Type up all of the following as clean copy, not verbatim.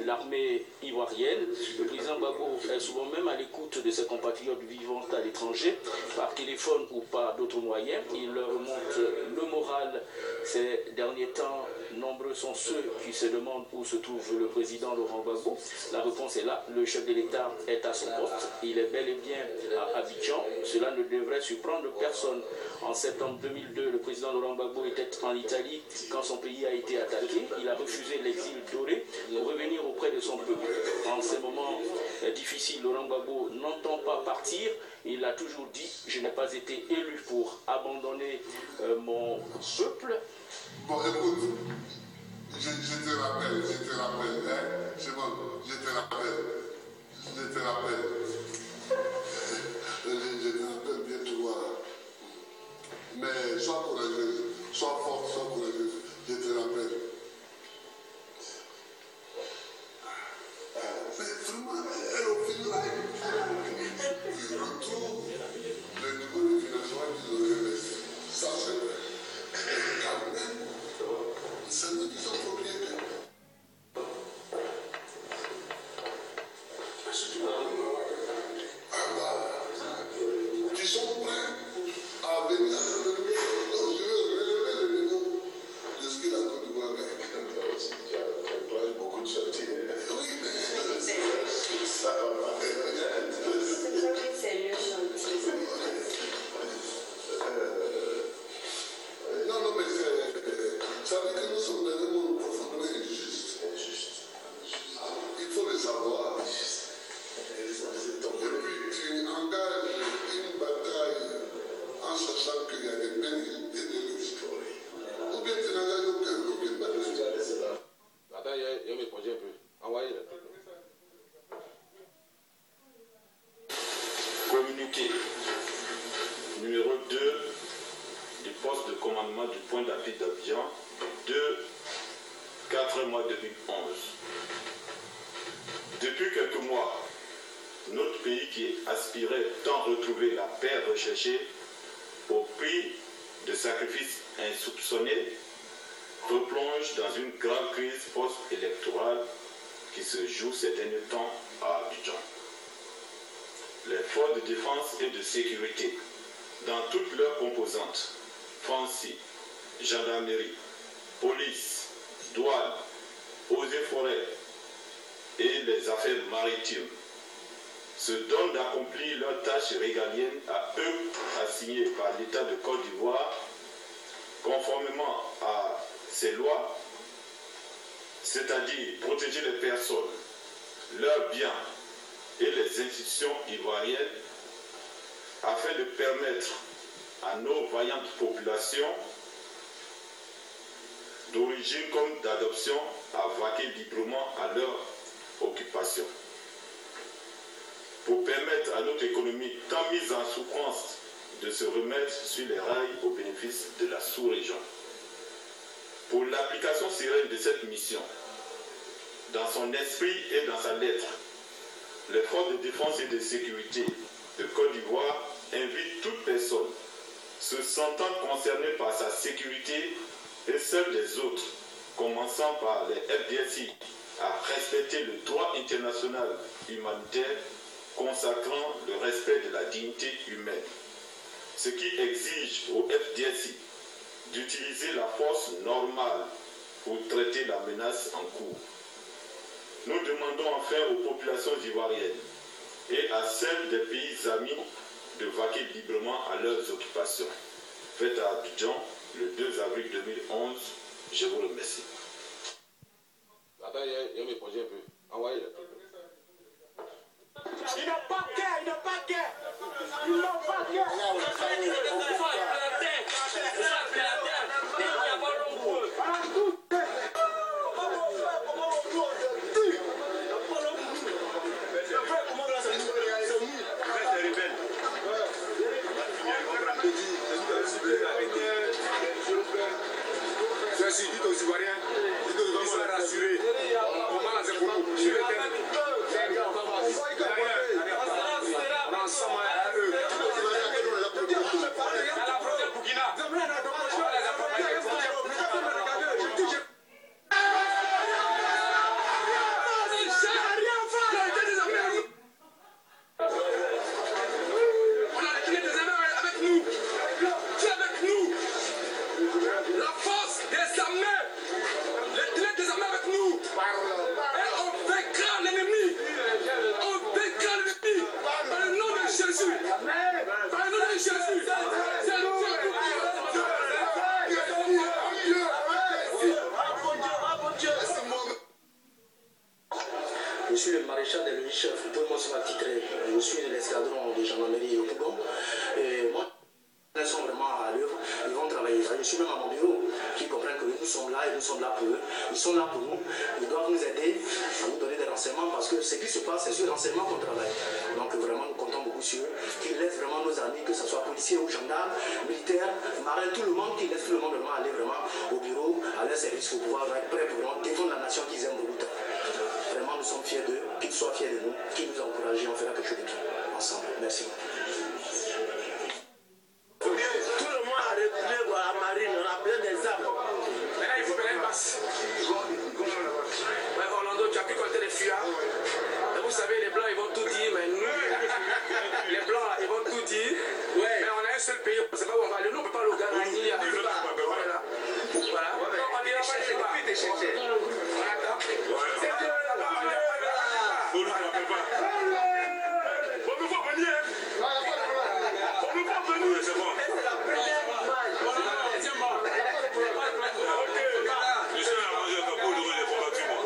l'armée ivoirienne. Le président Gbagbo est souvent même à l'écoute de ses compatriotes vivant à l'étranger, par téléphone ou par d'autres moyens. Il leur remonte le moral. Ces derniers temps, nombreux sont ceux qui se demandent où se trouve le président Laurent Gbagbo. La réponse est là, le chef de l'État est à son poste. Il est bel et bien à Abidjan. Cela ne devrait surprendre personne. En septembre 2002, le président Laurent Gbagbo était en Italie quand son pays a été attaqué. Il a refusé l'exil doré pour revenir auprès de son peuple. En ces moments difficiles, Laurent Gbagbo n'entend pas partir. Il a toujours dit « Je n'ai pas été élu pour abandonner mon peuple ». Bon, écoute, je te rappelle, hein, c'est bon, je te rappelle bien tout voir. Mais sois courageuse, sois forte, sois courageuse, je te rappelle. Mais vraiment, elle au final, il retrouve le niveau de financement qu'ils auraient laissé. Ça, c'est vrai. Quand même, c'est nous qui sommes propriétaires. Qui sont prêts à venir à le relever. Donc je veux relever le niveau de ce que la Côte d'Ivoire gagne. Beaucoup de sorties. Oui, mais ça va pas. Non, mais ça veut que nous sommes dans un monde profondément injuste. Il faut le savoir. Et puis tu engages une bataille en sachant qu'il y a des peines et des risques. Ou bien tu n'engages aucune bataille. Attends, il y a mes projets un peu. Envoyez-le. Communiqué numéro 2 du poste de commandement du point d'appui d'Abidjan de 4 mois 2011. Depuis quelques mois, notre pays qui aspirait tant retrouver la paix recherchée au prix de sacrifices insoupçonnés replonge dans une grande crise post-électorale qui se joue ces derniers temps à Abidjan. Les forces de défense et de sécurité, dans toutes leurs composantes, Francis, gendarmerie, police, douane, eaux et forêts et les affaires maritimes, se donnent d'accomplir leurs tâches régaliennes à eux assignées par l'État de Côte d'Ivoire, conformément à ces lois, c'est-à-dire protéger les personnes, leurs biens et les institutions ivoiriennes, afin de permettre à nos vaillantes populations d'origine comme d'adoption à vaquer librement à leur occupation. Pour permettre à notre économie tant mise en souffrance de se remettre sur les rails au bénéfice de la sous-région. Pour l'application sereine de cette mission, dans son esprit et dans sa lettre, les forces de défense et de sécurité de Côte d'Ivoire invitent toute personne se sentant concernée par sa sécurité et celle des autres, commençant par les FDSI, à respecter le droit international humanitaire consacrant le respect de la dignité humaine, ce qui exige au FDSI d'utiliser la force normale pour traiter la menace en cours. Nous demandons enfin aux populations ivoiriennes et à celles des pays amis de vaquer librement à leurs occupations. Faites à Abidjan le 2 avril 2011. Je vous remercie. Attends, il y a mes projets un peu. Envoyez-le. Il n'a pas qu'à, il n'a pas qu'à. Il n'a pas qu'à. Je dis aux Ivoiriens, ils doivent se rassurer. On va la faire pour nous. On a ensemble à eux. Je suis le maréchal des logis-chefs. Vous pouvez moi sur ma titrer. Je suis de l'escadron de gendarmerie et Pougon. Et moi, ils sont vraiment à l'œuvre. Ils vont travailler. Je suis même à mon bureau. Qui comprennent que nous sommes là et nous sommes là pour eux. Ils sont là pour nous. Ils doivent nous aider à nous donner des renseignements parce que ce qui se passe, c'est sur le renseignement qu'on travaille. Donc vraiment, nous comptons beaucoup sur eux. Qu'ils laissent vraiment nos amis, que ce soit policiers ou gendarmes, militaires, marins, tout le monde, qui laisse tout le monde vraiment aller vraiment au bureau, à leur service pour pouvoir être prêts pour vraiment défendre la nation qu'ils aiment beaucoup. Vraiment, nous sommes fiers d'eux, qu'ils soient fiers de nous, qu'ils nous encouragent et on fera quelque chose de tout ensemble. Merci. Tout le monde a reculé à la marine, on a besoin des armes. Maintenant, il faut faire une passe. Ouais, Orlando, tu as pu compter les fuyards. Et vous savez, les Blancs, ils vont tout dire, mais nous, les Blancs, ils vont tout dire. Ouais. Mais on a un seul pays, on ne sait pas où on va aller. Nous, on ne peut pas le gagner. Voilà. Voilà. Donc, on dira pas les débats. On attend. C'est Dieu, on n'a pas. Faut nous voir venir. Faut nous voir venir. C'est bon. C'est la première image. Ok. Je suis à manger un peu de relais pour battre moi.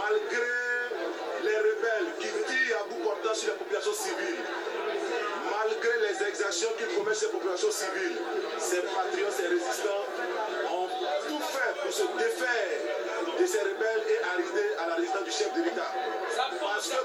malgré les rebelles qui tirent à bout portant sur les populations civiles, malgré les exactions qu'ils commettent sur les populations civiles, ces patriotes, ces résistants ont tout fait pour se défaire de ces rebelles et arriver à la résistance du chef de l'État. Parce que